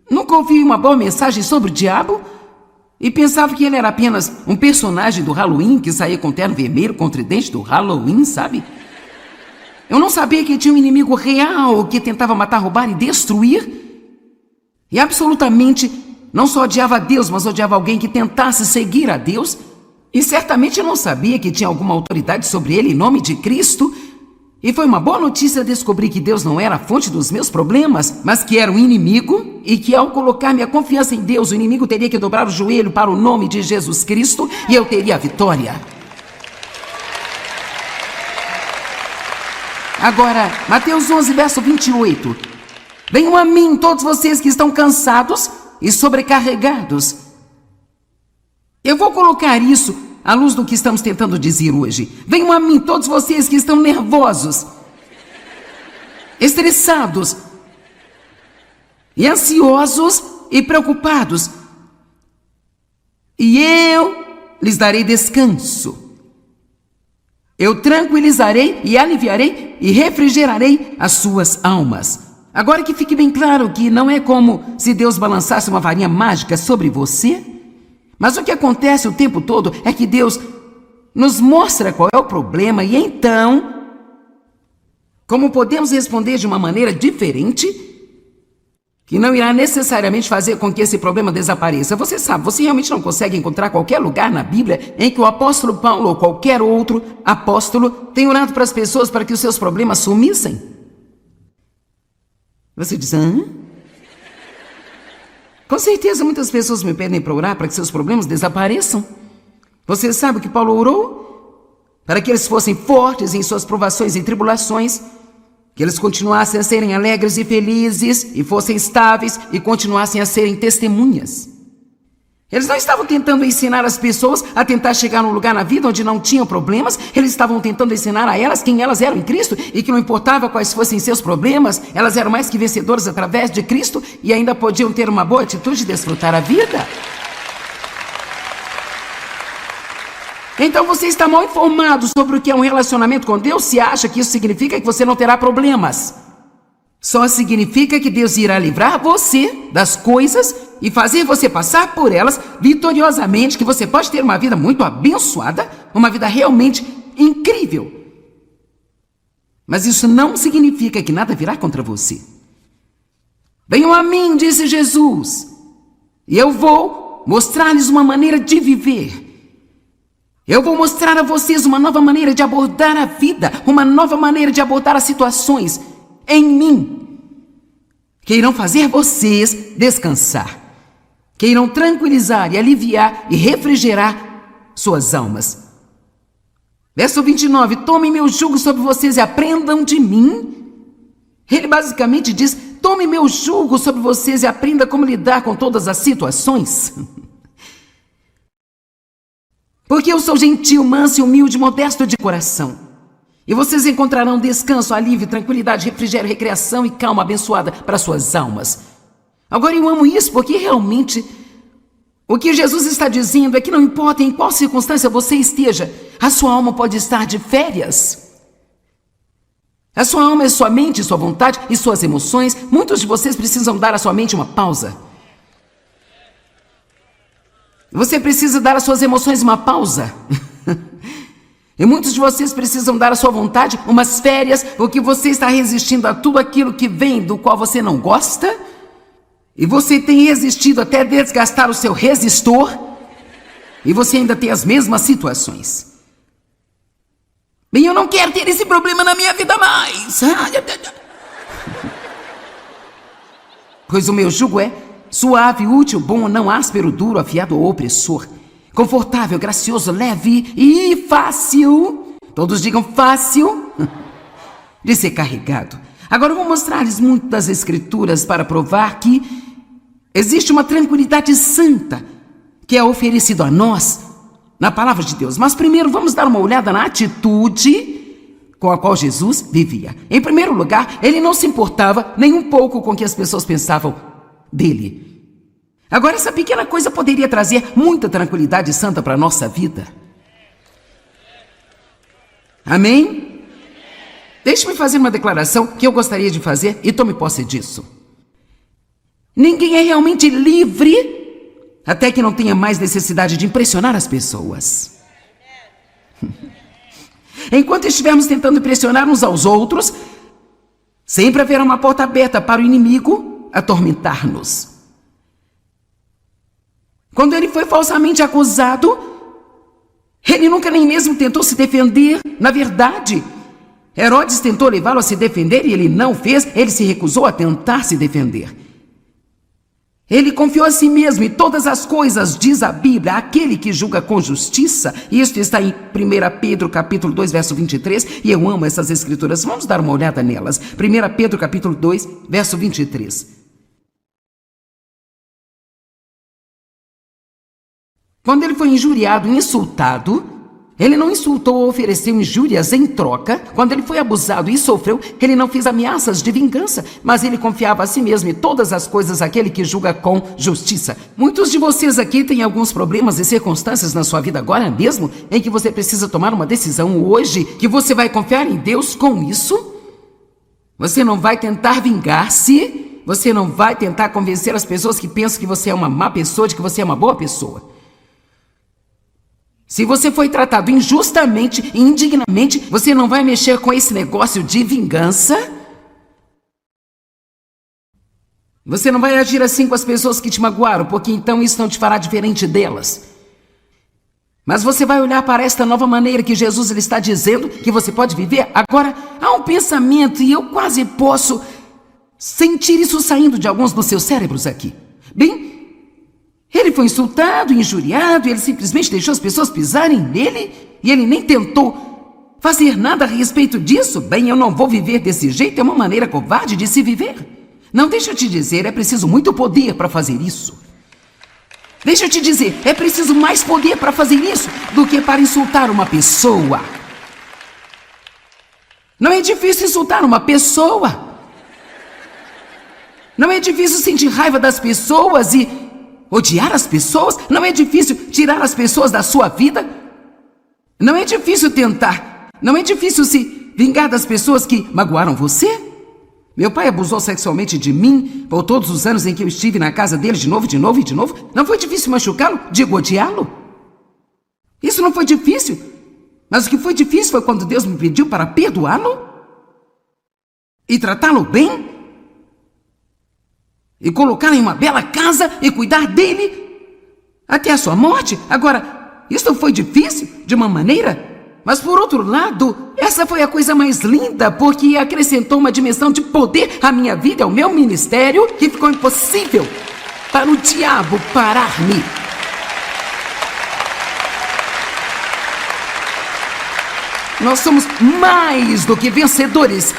nunca ouvi uma boa mensagem sobre o diabo e pensava que ele era apenas um personagem do Halloween que saía com terno vermelho com tridente do Halloween, sabe? Eu não sabia que tinha um inimigo real que tentava matar, roubar e destruir. E absolutamente não só odiava a Deus, mas odiava alguém que tentasse seguir a Deus. E certamente eu não sabia que tinha alguma autoridade sobre ele em nome de Cristo. E foi uma boa notícia descobrir que Deus não era a fonte dos meus problemas, mas que era um inimigo e que ao colocar minha confiança em Deus, o inimigo teria que dobrar o joelho para o nome de Jesus Cristo e eu teria a vitória. Agora, Mateus 11, verso 28. Venham a mim todos vocês que estão cansados e sobrecarregados. Eu vou colocar isso à luz do que estamos tentando dizer hoje. Venham a mim todos vocês que estão nervosos, estressados, e ansiosos e preocupados. E eu lhes darei descanso. Eu tranquilizarei e aliviarei e refrigerarei as suas almas. Agora que fique bem claro que não é como se Deus balançasse uma varinha mágica sobre você, mas o que acontece o tempo todo é que Deus nos mostra qual é o problema e então, como podemos responder de uma maneira diferente, que não irá necessariamente fazer com que esse problema desapareça. Você sabe, você realmente não consegue encontrar qualquer lugar na Bíblia em que o apóstolo Paulo ou qualquer outro apóstolo tenha orado para as pessoas para que os seus problemas sumissem. Você diz, hã? Com certeza muitas pessoas me pedem para orar para que seus problemas desapareçam. Você sabe o que Paulo orou? Para que eles fossem fortes em suas provações e tribulações, que eles continuassem a serem alegres e felizes, e fossem estáveis, e continuassem a serem testemunhas. Eles não estavam tentando ensinar as pessoas a tentar chegar num lugar na vida onde não tinham problemas, eles estavam tentando ensinar a elas quem elas eram em Cristo, e que não importava quais fossem seus problemas, elas eram mais que vencedoras através de Cristo, e ainda podiam ter uma boa atitude e desfrutar a vida. Então você está mal informado sobre o que é um relacionamento com Deus se acha que isso significa que você não terá problemas. Só significa que Deus irá livrar você das coisas e fazer você passar por elas vitoriosamente, que você pode ter uma vida muito abençoada, uma vida realmente incrível. Mas isso não significa que nada virá contra você. Venham a mim, disse Jesus, e eu vou mostrar-lhes uma maneira de viver. Eu vou mostrar a vocês uma nova maneira de abordar a vida, uma nova maneira de abordar as situações em mim, que irão fazer vocês descansar, que irão tranquilizar e aliviar e refrigerar suas almas. Verso 29, tomem meu jugo sobre vocês e aprendam de mim. Ele basicamente diz, tome meu jugo sobre vocês e aprenda como lidar com todas as situações. Porque eu sou gentil, manso e humilde, modesto de coração. E vocês encontrarão descanso, alívio, tranquilidade, refrigério, recreação e calma abençoada para suas almas. Agora eu amo isso porque realmente o que Jesus está dizendo é que não importa em qual circunstância você esteja, a sua alma pode estar de férias. A sua alma é sua mente, sua vontade e suas emoções. Muitos de vocês precisam dar à sua mente uma pausa. Você precisa dar às suas emoções uma pausa. E muitos de vocês precisam dar à sua vontade umas férias, porque você está resistindo a tudo aquilo que vem do qual você não gosta. E você tem resistido até desgastar o seu resistor. E você ainda tem as mesmas situações. Bem, eu não quero ter esse problema na minha vida mais. Pois o meu jugo é suave, útil, bom, não áspero, duro, afiado ou opressor. Confortável, gracioso, leve e fácil. Todos digam fácil de ser carregado. Agora eu vou mostrar-lhes muito das Escrituras para provar que existe uma tranquilidade santa que é oferecida a nós na palavra de Deus. Mas primeiro vamos dar uma olhada na atitude com a qual Jesus vivia. Em primeiro lugar, ele não se importava nem um pouco com o que as pessoas pensavam dele. Agora, essa pequena coisa poderia trazer muita tranquilidade santa para a nossa vida. Amém? Deixe-me fazer uma declaração que eu gostaria de fazer e tome posse disso. Ninguém é realmente livre até que não tenha mais necessidade de impressionar as pessoas. Enquanto estivermos tentando impressionar uns aos outros, sempre haverá uma porta aberta para o inimigo atormentar-nos. Quando ele foi falsamente acusado, ele nunca nem mesmo tentou se defender. Na verdade, Herodes tentou levá-lo a se defender e ele não fez. Ele se recusou a tentar se defender. Ele confiou a si mesmo em todas as coisas, diz a Bíblia, aquele que julga com justiça. Isto está em 1 Pedro, capítulo 2, verso 23, e eu amo essas escrituras. Vamos dar uma olhada nelas. 1 Pedro, capítulo 2, verso 23. Quando ele foi injuriado e insultado, ele não insultou ou ofereceu injúrias em troca. Quando ele foi abusado e sofreu, ele não fez ameaças de vingança, mas ele confiava a si mesmo em todas as coisas aquele que julga com justiça. Muitos de vocês aqui têm alguns problemas e circunstâncias na sua vida agora mesmo, em que você precisa tomar uma decisão hoje, que você vai confiar em Deus com isso. Você não vai tentar vingar-se, você não vai tentar convencer as pessoas que pensam que você é uma má pessoa, de que você é uma boa pessoa. Se você foi tratado injustamente e indignamente, você não vai mexer com esse negócio de vingança. Você não vai agir assim com as pessoas que te magoaram, porque então isso não te fará diferente delas. Mas você vai olhar para esta nova maneira que Jesus ele está dizendo que você pode viver. Agora, há um pensamento e eu quase posso sentir isso saindo de alguns dos seus cérebros aqui. Bem, ele foi insultado, injuriado, e ele simplesmente deixou as pessoas pisarem nele, e ele nem tentou fazer nada a respeito disso. Bem, eu não vou viver desse jeito, é uma maneira covarde de se viver. Não, deixa eu te dizer, é preciso muito poder para fazer isso. Deixa eu te dizer, é preciso mais poder para fazer isso do que para insultar uma pessoa. Não é difícil insultar uma pessoa. Não é difícil sentir raiva das pessoas e odiar as pessoas. Não é difícil tirar as pessoas da sua vida. Não é difícil tentar. Não é difícil se vingar das pessoas que magoaram você. Meu pai abusou sexualmente de mim por todos os anos em que eu estive na casa dele de novo. Não foi difícil machucá-lo? Digo, odiá-lo? Isso não foi difícil. Mas o que foi difícil foi quando Deus me pediu para perdoá-lo e tratá-lo bem e colocá-lo em uma bela casa e cuidar dele até a sua morte. Agora, isso foi difícil de uma maneira, mas por outro lado, essa foi a coisa mais linda, porque acrescentou uma dimensão de poder à minha vida, ao meu ministério, que ficou impossível para o diabo parar-me. Nós somos mais do que vencedores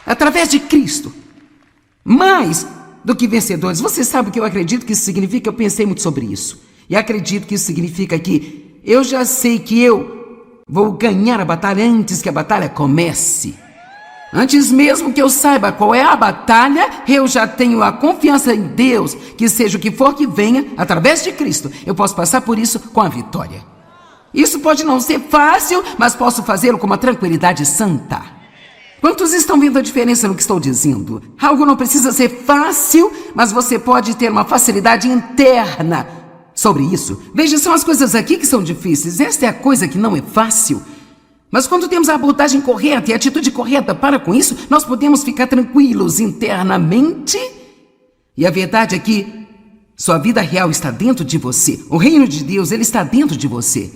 através de Cristo. Mais do que vencedores. Você sabe o que eu acredito que isso significa? Eu pensei muito sobre isso. E acredito que isso significa que eu já sei que eu vou ganhar a batalha antes que a batalha comece. Antes mesmo que eu saiba qual é a batalha, eu já tenho a confiança em Deus, que seja o que for que venha, através de Cristo, eu posso passar por isso com a vitória. Isso pode não ser fácil, mas posso fazê-lo com uma tranquilidade santa. Quantos estão vendo a diferença no que estou dizendo? Algo não precisa ser fácil, mas você pode ter uma facilidade interna sobre isso. Veja, são as coisas aqui que são difíceis. Esta é a coisa que não é fácil. Mas quando temos a abordagem correta e a atitude correta para com isso, nós podemos ficar tranquilos internamente. E a verdade é que sua vida real está dentro de você. O reino de Deus, ele está dentro de você.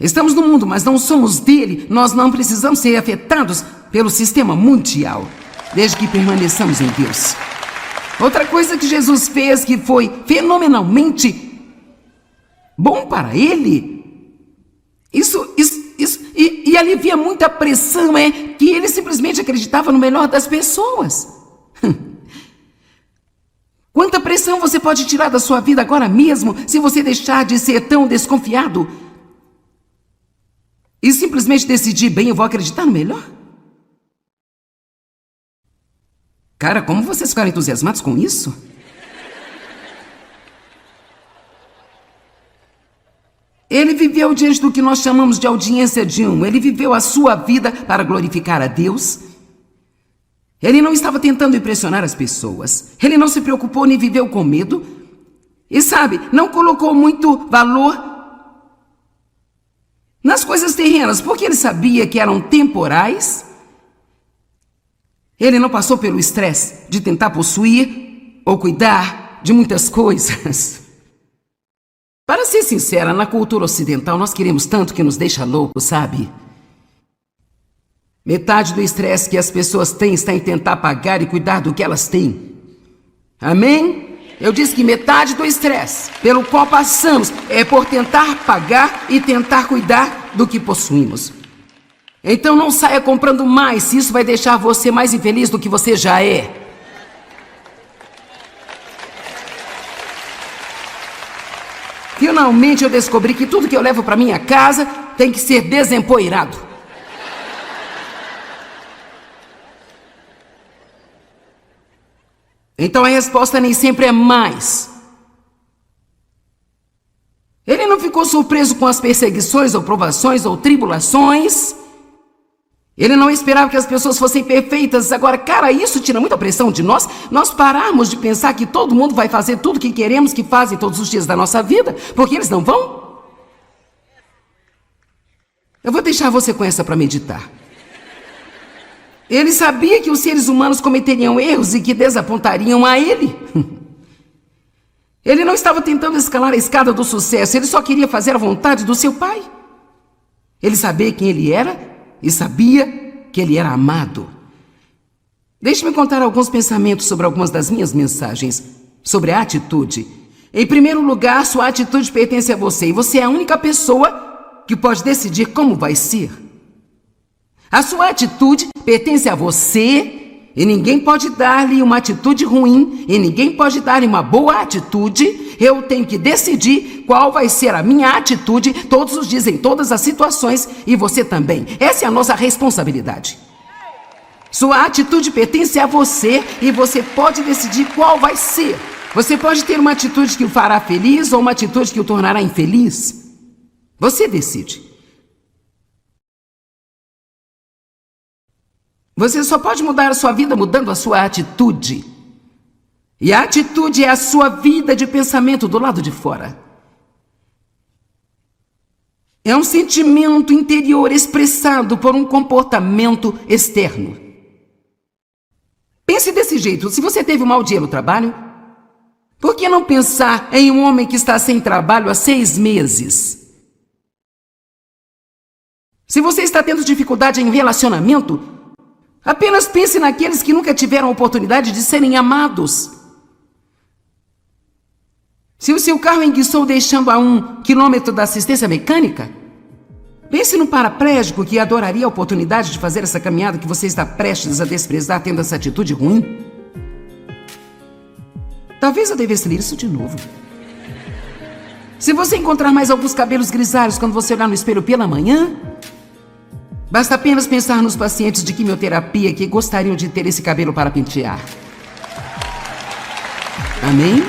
Estamos no mundo, mas não somos dele. Nós não precisamos ser afetados pelo sistema mundial, desde que permaneçamos em Deus. Outra coisa que Jesus fez que foi fenomenalmente bom para ele, e alivia muita pressão, é que ele simplesmente acreditava no melhor das pessoas. Quanta pressão você pode tirar da sua vida agora mesmo, se você deixar de ser tão desconfiado e simplesmente decidir, bem, eu vou acreditar no melhor? Cara, como vocês ficaram entusiasmados com isso? Ele viveu diante do que nós chamamos de audiência de um. Ele viveu a sua vida para glorificar a Deus. Ele não estava tentando impressionar as pessoas. Ele não se preocupou nem viveu com medo. E sabe, não colocou muito valor nas coisas terrenas, porque ele sabia que eram temporais. Ele não passou pelo estresse de tentar possuir ou cuidar de muitas coisas. Para ser sincera, na cultura ocidental nós queremos tanto que nos deixa louco, sabe? Metade do estresse que as pessoas têm está em tentar pagar e cuidar do que elas têm. Amém? Eu disse que metade do estresse pelo qual passamos é por tentar pagar e tentar cuidar do que possuímos. Então não saia comprando mais, se isso vai deixar você mais infeliz do que você já é. Finalmente eu descobri que tudo que eu levo para minha casa tem que ser desempoeirado. Então a resposta nem sempre é mais. Ele não ficou surpreso com as perseguições ou provações ou tribulações. Ele não esperava que as pessoas fossem perfeitas. Agora, cara, isso tira muita pressão de nós. Nós pararmos de pensar que todo mundo vai fazer tudo que queremos que fazem todos os dias da nossa vida, porque eles não vão. Eu vou deixar você com essa para meditar. Ele sabia que os seres humanos cometeriam erros e que desapontariam a ele. Ele não estava tentando escalar a escada do sucesso, ele só queria fazer a vontade do seu pai. Ele sabia quem ele era e sabia que ele era amado. Deixe-me contar alguns pensamentos sobre algumas das minhas mensagens, sobre a atitude. Em primeiro lugar, sua atitude pertence a você e você é a única pessoa que pode decidir como vai ser. A sua atitude pertence a você e ninguém pode dar-lhe uma atitude ruim e ninguém pode dar-lhe uma boa atitude. Eu tenho que decidir qual vai ser a minha atitude todos os dias, em todas as situações, e você também. Essa é a nossa responsabilidade. Sua atitude pertence a você e você pode decidir qual vai ser. Você pode ter uma atitude que o fará feliz ou uma atitude que o tornará infeliz. Você decide. Você só pode mudar a sua vida mudando a sua atitude. E a atitude é a sua vida de pensamento do lado de fora. É um sentimento interior expressado por um comportamento externo. Pense desse jeito. Se você teve um mau dia no trabalho, por que não pensar em um homem que está sem trabalho há 6 meses? Se você está tendo dificuldade em relacionamento, apenas pense naqueles que nunca tiveram a oportunidade de serem amados. Se o seu carro enguiçou deixando a 1 quilômetro da assistência mecânica, pense no paraplégico que adoraria a oportunidade de fazer essa caminhada que você está prestes a desprezar tendo essa atitude ruim. Talvez eu devesse ler isso de novo. Se você encontrar mais alguns cabelos grisalhos quando você olhar no espelho pela manhã, basta apenas pensar nos pacientes de quimioterapia que gostariam de ter esse cabelo para pentear. Amém?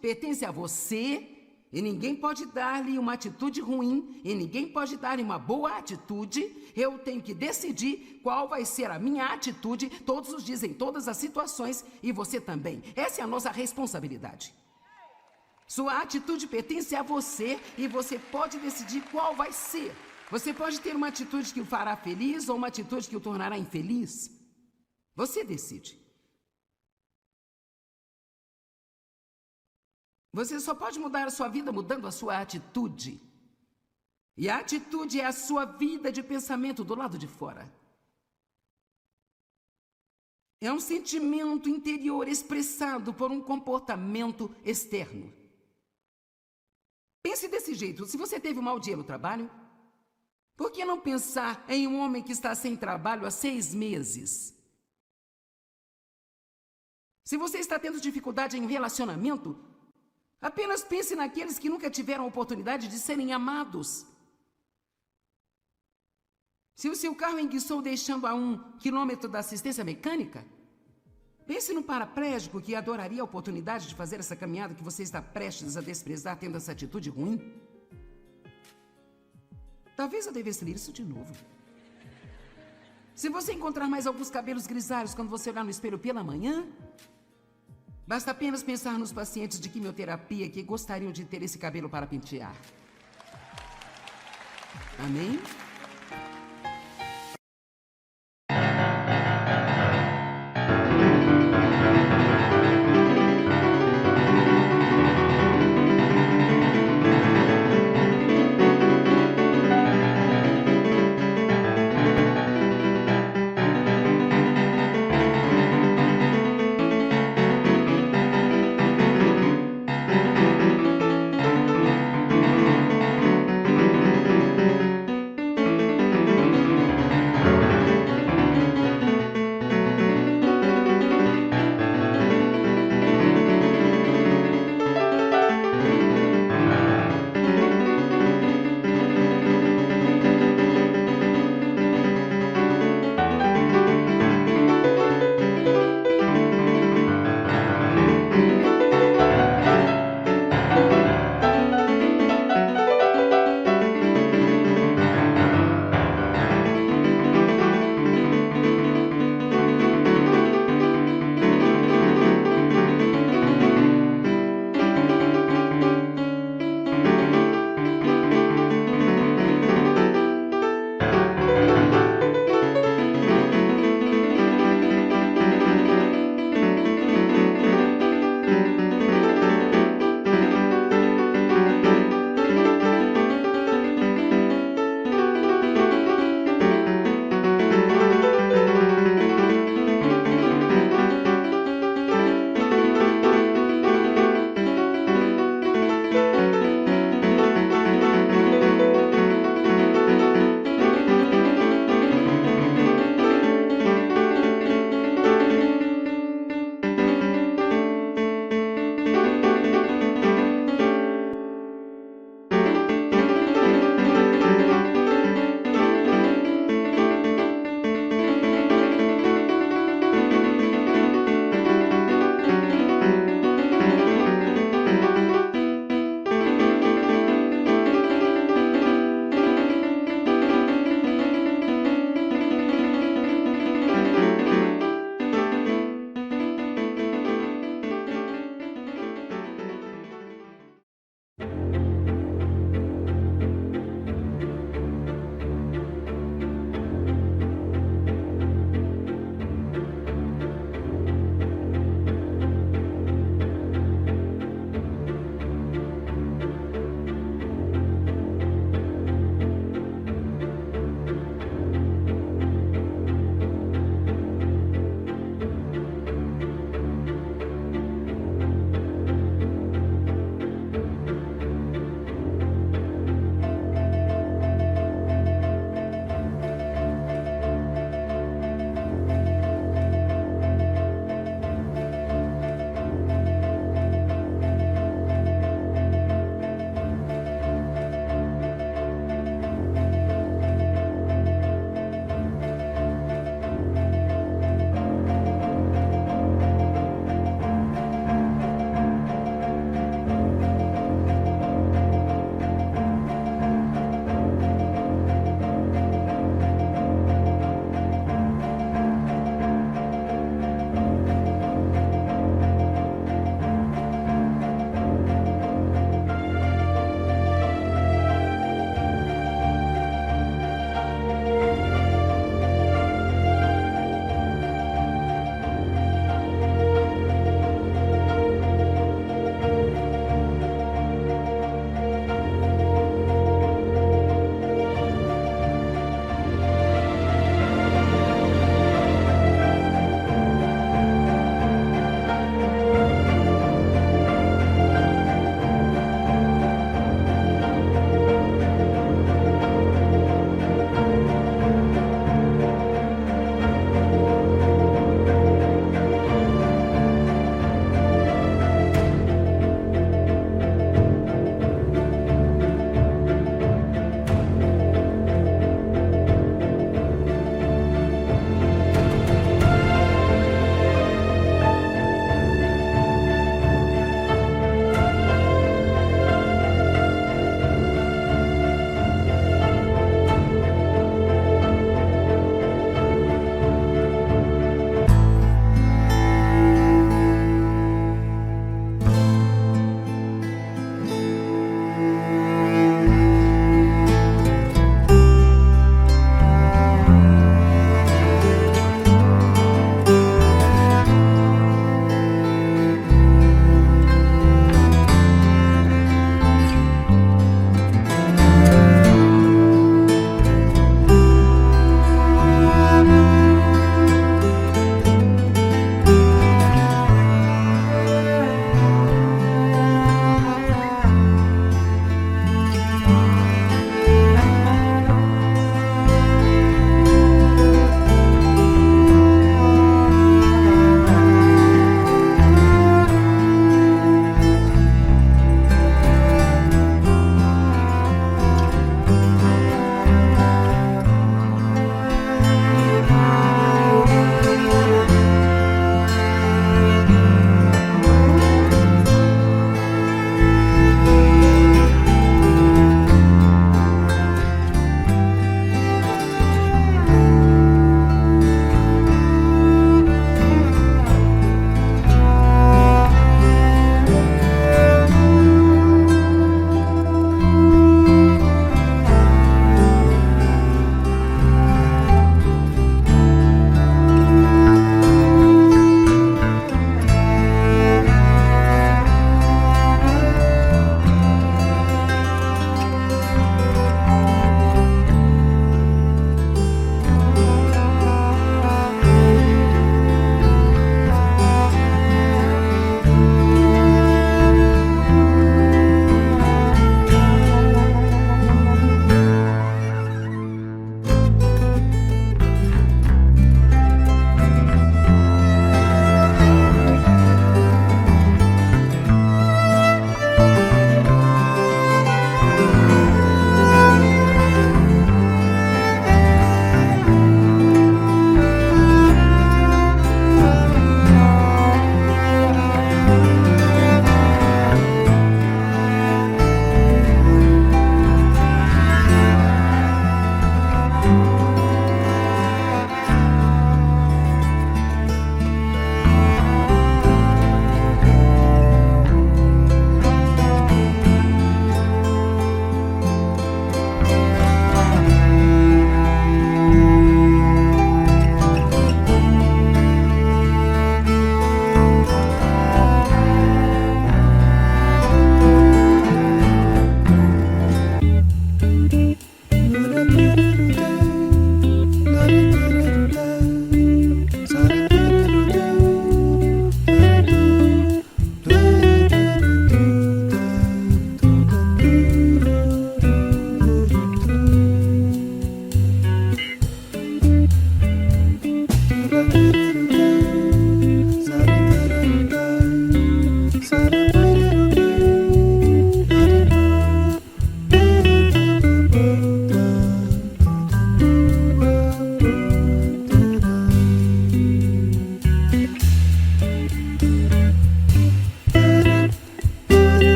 Pertence a você e ninguém pode dar-lhe uma atitude ruim e ninguém pode dar-lhe uma boa atitude. Eu tenho que decidir qual vai ser a minha atitude todos os dias, em todas as situações, e você também. Essa é a nossa responsabilidade. Sua atitude pertence a você e você pode decidir qual vai ser. Você pode ter uma atitude que o fará feliz ou uma atitude que o tornará infeliz. Você decide. Você só pode mudar a sua vida mudando a sua atitude. E a atitude é a sua vida de pensamento do lado de fora. É um sentimento interior expressado por um comportamento externo. Pense desse jeito. Se você teve um mau dia no trabalho, por que não pensar em um homem que está sem trabalho há 6 meses? Se você está tendo dificuldade em um relacionamento, apenas pense naqueles que nunca tiveram a oportunidade de serem amados. Se o seu carro enguiçou deixando a 1 quilômetro da assistência mecânica, pense no paraplégico que adoraria a oportunidade de fazer essa caminhada que você está prestes a desprezar tendo essa atitude ruim. Talvez eu devesse ler isso de novo. Se você encontrar mais alguns cabelos grisalhos quando você olhar no espelho pela manhã, basta apenas pensar nos pacientes de quimioterapia que gostariam de ter esse cabelo para pentear. Amém?